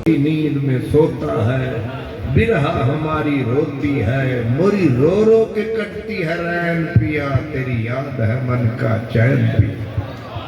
نیند میں سوتا ہے، برہا ہماری روتی ہے، موری رو رو کے کٹتی ہے رین پیا، تیری یاد ہے من کا چین پیا۔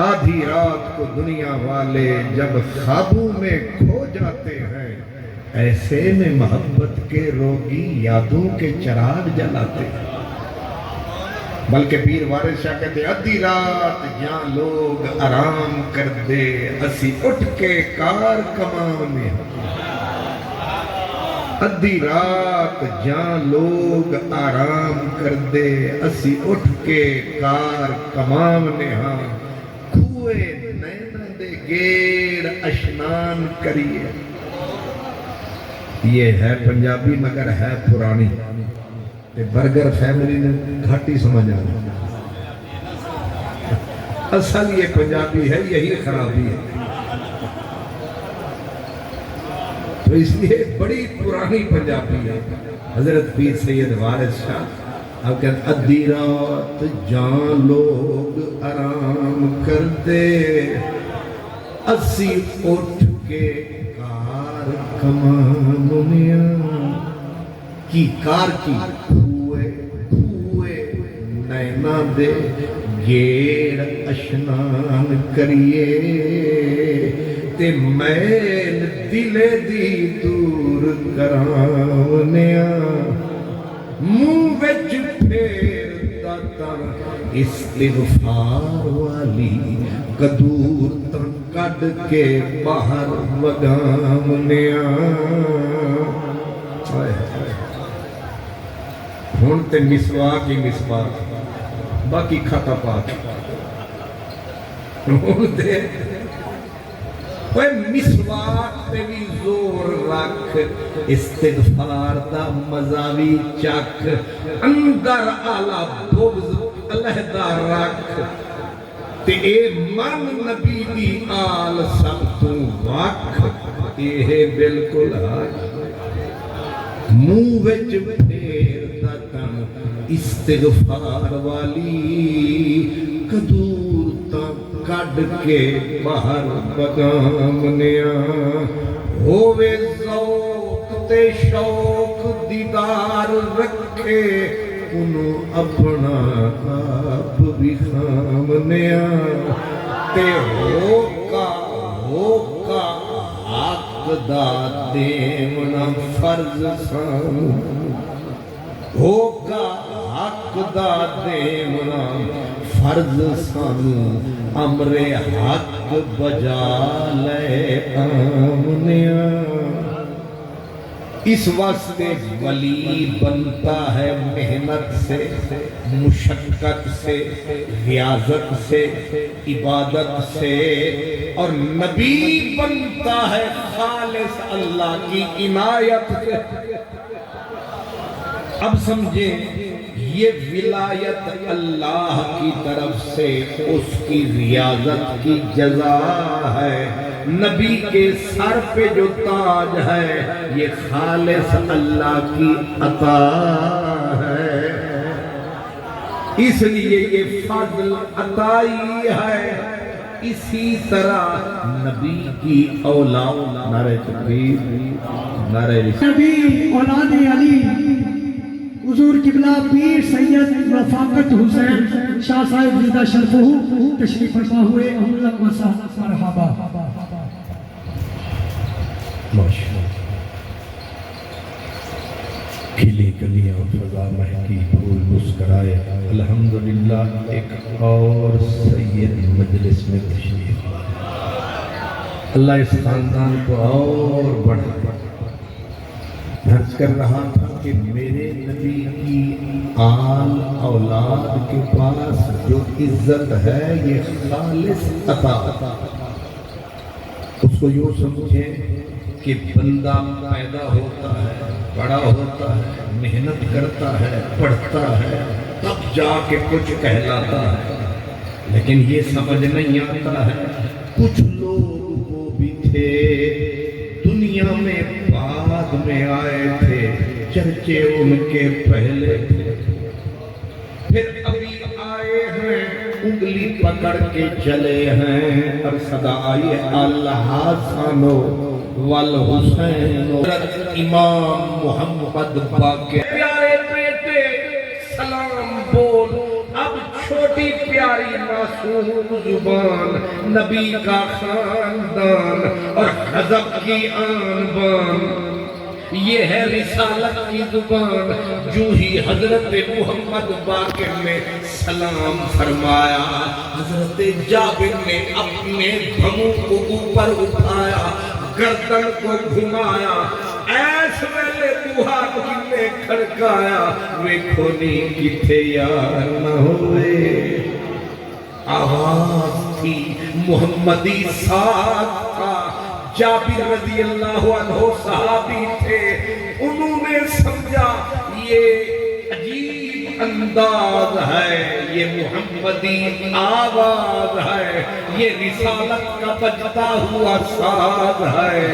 آدھی رات کو دنیا والے جب خوابوں میں کھو جاتے ہیں، ایسے میں محبت کے روگی یادوں کے چراغ جلاتے ہیں۔ بلکہ پیر وارث شاہ کہتے ہیں ادھی رات جہاں لوگ آرام کر دے، اسی اٹھ کے کار کمانے۔ ادھی رات جہاں لوگ آرام کر دے، اسی اٹھ کے کار کمانے ہاں، کھوئے نینا دے گیڑ اشنان کریے۔ یہ ہے پنجابی مگر ہے پرانی، برگر فیملی نے گھاٹی سمجھ آنا، اصل یہ پنجابی ہے، یہی خرابی ہے۔ تو اس لیے بڑی پرانی پنجابی ہے۔ حضرت پیر سید وارث شاہ اب کہتے ادھی رات جان لوگ آرام کر دے، اسی اٹھ کے کار کمانیاں کی، کار کی کھوئے نینا دے گیڑ اشنان کریے، تے میل دلے دی دور کرانیا، منہ وچ پھیر داتا استغفار والی، قدور تن کڈ کے باہر وگامنیا۔ ہون تے مسواک ہی مسواک، باقی کھاتا پاک۔ ہون تے اوے مسواک تے بھی زور رکھ، استغفار دا مزاوی چک، اندر آلہ بغض علیحدہ رکھ، تے اے من نبی دی آل سب تو وکھ، اے بالکل منہ وچ پھیر دتن استغفار والی، قدور تا کڈ کے باہر بگامنیا، ہووے ذوق تے شوق دیدار رکھے، انہوں اپنا آپ بھی خامنیا، تے ہوکا حق دا دیونا فرض سانو، ہوکا حق دا دیونا فرض سانو، امر حق بجا لے آمنیا۔ اس واسطے ولی بنتا ہے محنت سے، مشقت سے، ریاضت سے، عبادت سے، اور نبی بنتا ہے خالص اللہ کی عنایت سے۔ اب سمجھیں یہ ولایت اللہ کی طرف سے اس کی ریاضت کی جزا ہے، نبی کے سر پہ جو تاج ہے یہ خالص اللہ کی عطا ہے، اس لیے یہ فضل عطائی ہے۔ اسی طرح نبی کی اولاد، نعرہ تکبیر، نعرہ رسالت، نبی اولاد علی حضور قبلہ پیر سید رفاقت حسین شاہ صاحب زندہ شرفہ تشریف فرما ہوئے، اہلا و سہلا مرحبا۔ کھلی کلیاں فضا مہکی پھول مسکرائے، الحمدللہ ایک اور سید مجلس میں تشریف لائے۔ اللہ اس خاندان کو اور بڑھا۔ عرض کر رہا تھا کہ میرے نبی کی آل اولاد کے پاس جو عزت ہے یہ خالص عطا۔ اس کو یوں سمجھیں کہ بندہ پیدا ہوتا ہے، بڑا ہوتا ہے، محنت کرتا ہے، پڑھتا ہے، تب جا کے کچھ کہلاتا ہے، لیکن یہ سمجھ نہیں آتا ہے کچھ لوگ وہ بھی تھے دنیا میں بعد میں آئے تھے، چرچے ان کے پہلے تھے، پھر ابھی آئے ہیں انگلی انگلی پکڑ کے چلے ہیں اور صدا آئی الحسن والحسین حضرت امام محمد باقر پیارے بیٹے سلام بول اب چھوٹی پیاری معصوم زبان نبی کا خاندان اور حضب کی آن بان یہ ہے رسالت کی زبان جو ہی حضرت محمد باقر نے سلام فرمایا حضرت جابر نے اپنے دھموں کو اوپر اٹھایا گردن کو گھمایا ایس ویلے دوہا نے کھڑکایا ویکھو نی کتھے یار نہ ہوئے آواز تھی محمدی ساتھ تھا جابر رضی اللہ عنہ صحابی تھے انہوں نے سمجھا یہ عجیب انداز ہے یہ محمدی آواز ہے یہ رسالت کا بجتا ہوا ساز ہے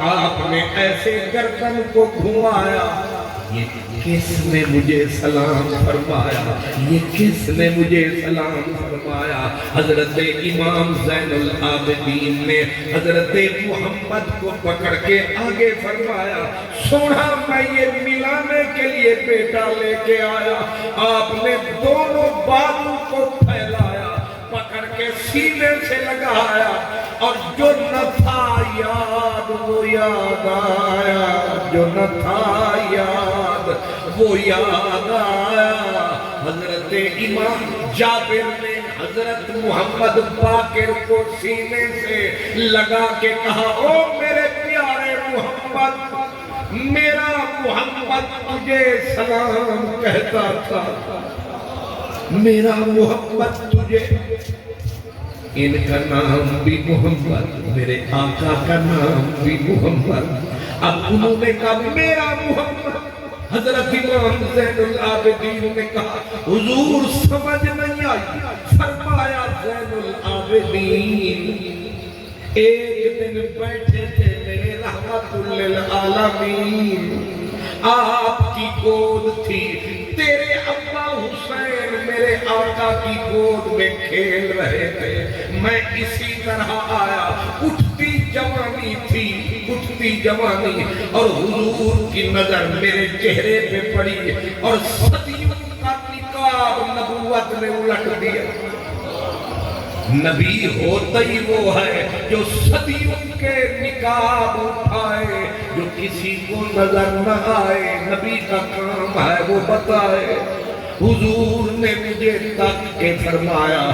آپ نے ایسے گردن کو گھمایا یہ کس نے مجھے سلام فرمایا یہ کس نے مجھے سلام فرمایا حضرت امام زین العابدین نے حضرت محمد کو پکڑ کے آگے فرمایا سونا میں یہ ملانے کے لیے بیٹا لے کے آیا آپ نے دونوں بازو کو پھیلایا پکڑ کے سینے سے لگایا اور جو نہ تھا یاد وہ یاد آیا جو نہ تھا یاد وہ یاد آیا حضرت امام جابر نے حضرت محمد باقر کو سینے سے لگا کے کہا او میرے پیارے محمد میرا محمد تجھے سلام کہتا تھا میرا محمد تجھے ان کا نام بھی محمد میرے آقا کا نام بھی محمد اب انہوں نے کہا میرا محمد حضرت امام زین العابدین نے کہا حضور سمجھ نہیں آئی فرمایا زین العابدین ایک دن بیٹھے تھے میرے رحمت للعالمین آپ کی گود تھی تیرے ابا حسین میرے آقا کی گود میں کھیل رہے تھے میں اسی طرح آیا اٹھتی جوانی تھی اٹھتی جوانی اور حضور کی نظر میرے چہرے پہ پڑی اور صدیوں کا نقاب نبوت نے الٹ دیا نبی ہوتا ہی وہ ہے جو صدیوں کے نقاب اٹھائے جو کسی کو نظر نہ آئے نبی کا کام ہے وہ بتائے حضور نے مجھے تک کے فرمایا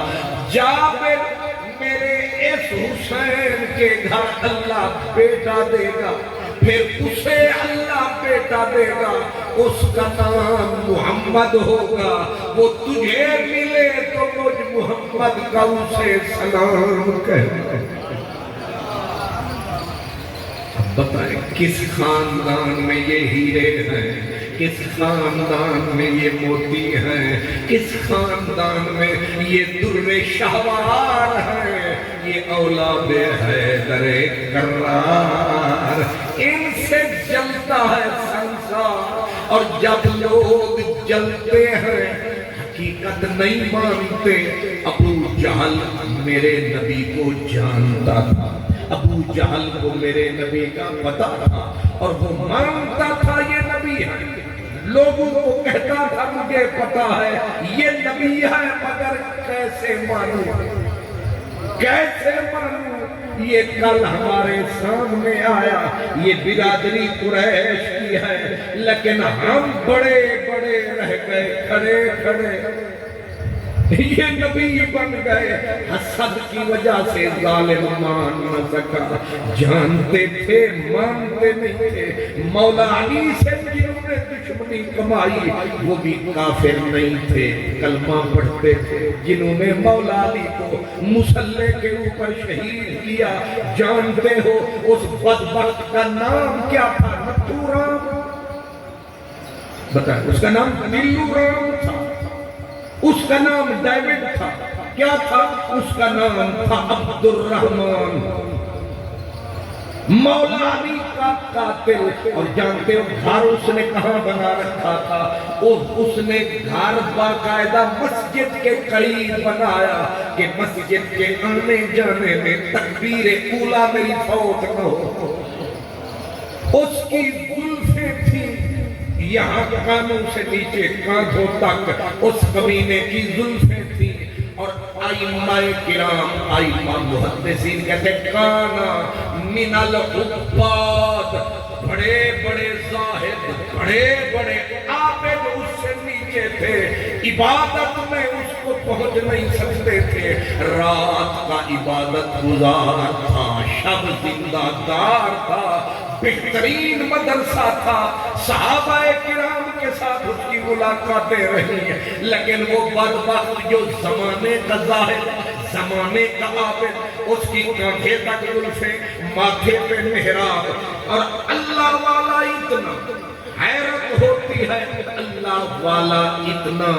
جابر میرے اس حسین کے گھر اللہ بیٹا دے گا پھر اسے اللہ بیٹا دے گا اس کا نام محمد ہوگا وہ تجھے ملے تو مجھ محمد کا اسے سلام کہے بتائیں کس خاندان میں یہ ہیرے ہیں کس خاندان میں یہ موتی ہیں کس خاندان میں یہ در شہوار ہیں یہ اولاد حیدر کرار ان سے جلتا ہے سنسار اور جب لوگ جلتے ہیں حقیقت نہیں مانتے ابو جہل میرے نبی کو جانتا تھا ابو جہل کو میرے نبی کا پتہ تھا اور وہ مانتا تھا یہ نبی ہے لوگوں کو کہتا تھا مجھے پتا ہے یہ نبی ہے مگر کیسے مانوں یہ کل ہمارے سامنے آیا یہ برادری قریش کی ہے لیکن ہم بڑے بڑے رہ گئے کھڑے کھڑے یہ نبی بن گئے حسد کی وجہ سے ظالم مان نہ سکا جانتے تھے مانتے نہیں تھے مولا علی سے جنہوں نے دشمنی کمائی وہ بھی کافر نہیں تھے کلمہ پڑھتے تھے جنہوں نے مولا علی کو مسلح کے اوپر شہید کیا جانتے ہو اس بدبخت کا نام کیا تھا نتھو رام بتائیں اس کا نام نیلو رام تھا اس کا نام ڈیوڈ تھا کیا تھا اس کا نام تھا عبد الرحمن مولا علی کا قاتل. اور جانتے ہو گھر اس نے کہاں بنا رکھا تھا؟ اس نے گھر باقاعدہ مسجد کے قریب بنایا کہ مسجد کے آنے جانے میں تکبیر اولیٰ میری فوت نہ ہو. اس کی زلفیں تھی یہاں کانوں سے نیچے کاندھوں تک اس کمینے کی زلفیں تھی. اور ائمہ کرام ائمہ محدثین کہتے کانا من العباد، بڑے بڑے زاہد بڑے بڑے عابد اس سے نیچے تھے، عبادت میں اس کو پہنچ نہیں سکتے تھے. رات کا عبادت گزار تھا، شب زندہ دار تھا، بہترین مدرسہ تھا. صحابہ کرام کے ساتھ اس کی ملاقاتیں رہی ہیں. لیکن وہ بدبخت جو زمانے کا زاہد، زمانے کا عابد، اس کی کانٹھے تک زلفیں، ماتھے پہ محراب. اور اللہ والا اتنا، حیرت ہوتی ہے اللہ والا اتنا.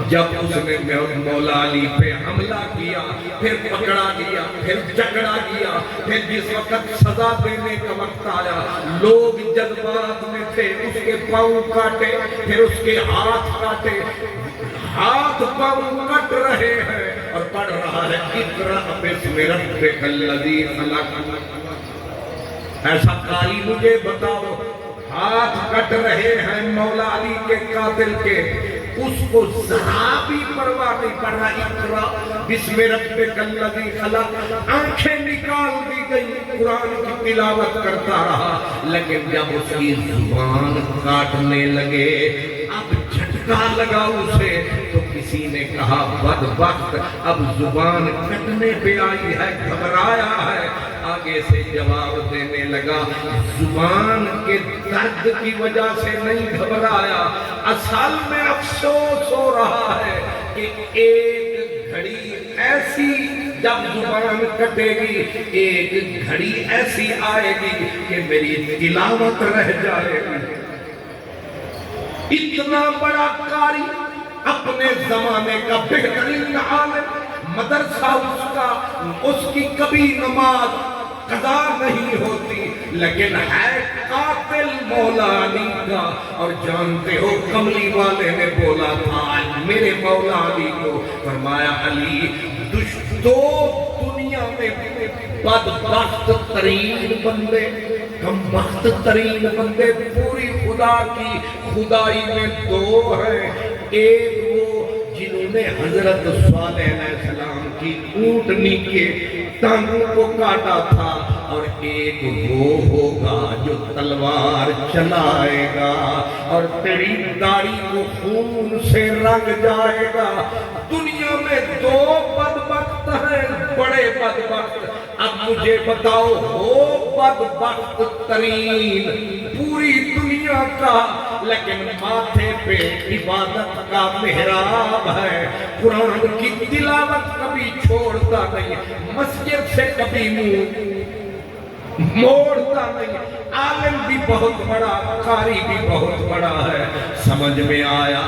جب اس نے مولا علی پہ حملہ کیا، پھر پکڑا گیا، پھر جکڑا گیا، پھر جس وقت سزا دینے کا وقت آیا، لوگ جذبات میں تھے. اس کے پاؤں کاٹے، پھر اس کے ہاتھ کاٹے، ہاتھ پاؤں کٹ رہے ہیں اور پڑھ رہا ہے اقرأ باسم ربک الذی خلق. ایسا قاری مجھے بتاؤ، ہاتھ کٹ رہے ہیں مولا علی کے قاتل کے، اس کو ذرا بھی پرواہ نہیں کر رہا. اقرأ باسم ربک الذی خلق، آنکھیں نکال دی گئی، قرآن کی تلاوت کرتا رہا. لیکن جب اس کی زبان کاٹنے لگے، اب جھٹکا لگا اسے، تو کسی نے کہا بدبخت اب زبان کٹنے پہ آئی ہے، گھبرایا ہے. آگے سے جواب دینے لگا زبان کے درد کی وجہ سے نہیں گھبرایا، اصل میں افسوس ہو رہا ہے کہ ایک گھڑی ایسی جب زبان کٹے گی، ایک گھڑی ایسی آئے گی کہ میری تلاوت رہ جائے گی. اتنا بڑا قاری، اپنے زمانے کا بہترین عالم، مدرسہ اس کی کبھی نماز قضا نہیں ہوتی، لیکن ہے قاتل مولا علی کا. اور جانتے ہو کملی والے نے بولا تھا میرے مولا علی کو، فرمایا علی دو دنیا میں بدبخت ترین بندے، کمبخت ترین بندے پوری خدا کی خدائی میں دو ہیں. ایک وہ جنہوں نے حضرت صالح علیہ السلام کی اونٹنی کے ٹانگوں کو کاٹا تھا، اور ایک وہ ہوگا جو تلوار چلائے گا اور تیری داڑھی کو خون سے رنگ جائے گا. دنیا میں دو بدبخت ہیں، بڑے بدبخت. اب مجھے بتاؤ ہو بدبخت ترین پوری دنیا کا، لیکن ماتھے پہ عبادت کا محراب ہے، قرآن کی تلاوت کبھی چھوڑتا نہیں، مسجد سے کبھی منہ موڑتا نہیں. عالم بھی بہت بڑا، قاری بھی بہت بڑا ہے. سمجھ میں آیا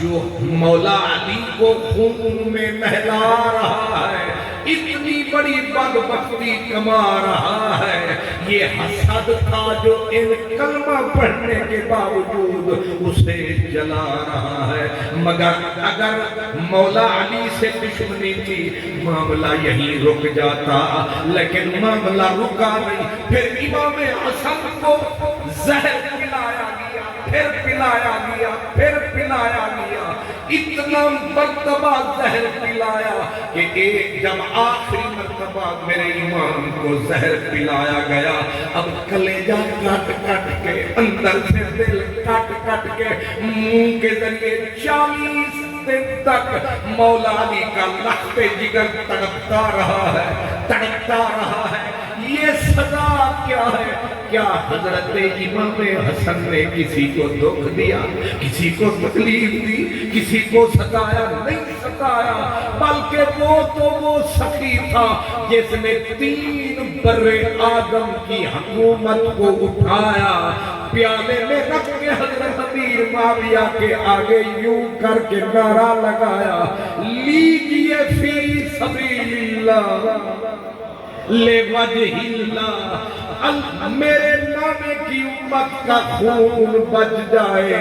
جو مولا علی کو خون میں نہلا رہا ہے، اتنی بڑی بدبختی کما رہا ہے. یہ حسد تھا جو ان کلمہ پڑھنے کے باوجود اسے جلا رہا ہے. مگر اگر مولا علی سے دشمنی تھی معاملہ یہیں رک جاتا، لیکن معاملہ رکا نہیں. پھر امام حسن کو زہر پلایا گیا، پھر پلایا گیا، پھر پلایا گیا. اتنا مرتبہ زہر پلایا کہ ایک جب آخری مرتبہ میرے امام کو زہر پلایا گیا، اب کلیجہ کٹ کٹ کے، اندر سے دل کٹ کٹ کے، منہ کے ذریعے 40 دن تک مولا علی کا لخت جگر تڑپتا رہا ہے، تڑپتا رہا ہے. یہ سزا کیا ہے؟ کیا حضرت امام حسن نے کسی کو دکھ دیا، کسی کو تکلیف دی، کسی کو ستایا؟ نہیں ستایا، بلکہ وہ سخی تھا جس نے 3 برے آدم کی حکومت کو اٹھایا، پیالے میں رکھ کے حضرت امیر معاویہ کے آگے یوں کر کے نعرہ لگایا، لیجئے فی سبیل اللہ لِوَجْهِ اللَّهِ میرے نانے کی امت کا خون بچ جائے،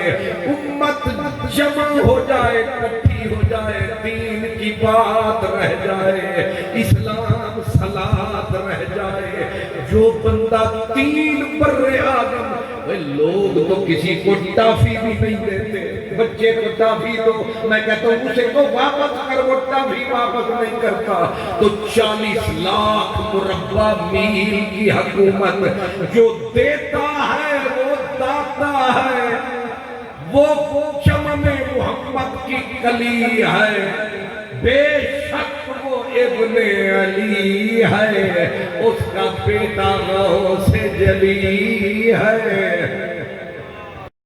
امت جمع ہو جائے، اکٹھی ہو جائے، دین کی بات رہ جائے، اسلام صلاۃ رہ جائے۔ جو بندہ تین بر اعظم، لوگ تو کسی کو ٹافی بھی نہیں دیتے، بچے کو ٹافی دو، میں کہتا ہوں اسے کو واپس کر، وہ ٹافی واپس نہیں کرتا۔ تو 40 لاکھ مربع میل کی حکومت، جو دیتا ہے وہ داتا ہے، وہ چمن محمد کی کلی ہے، بے شک وہ ابن علی ہے، اس کا بیٹا غوث جلی ہے۔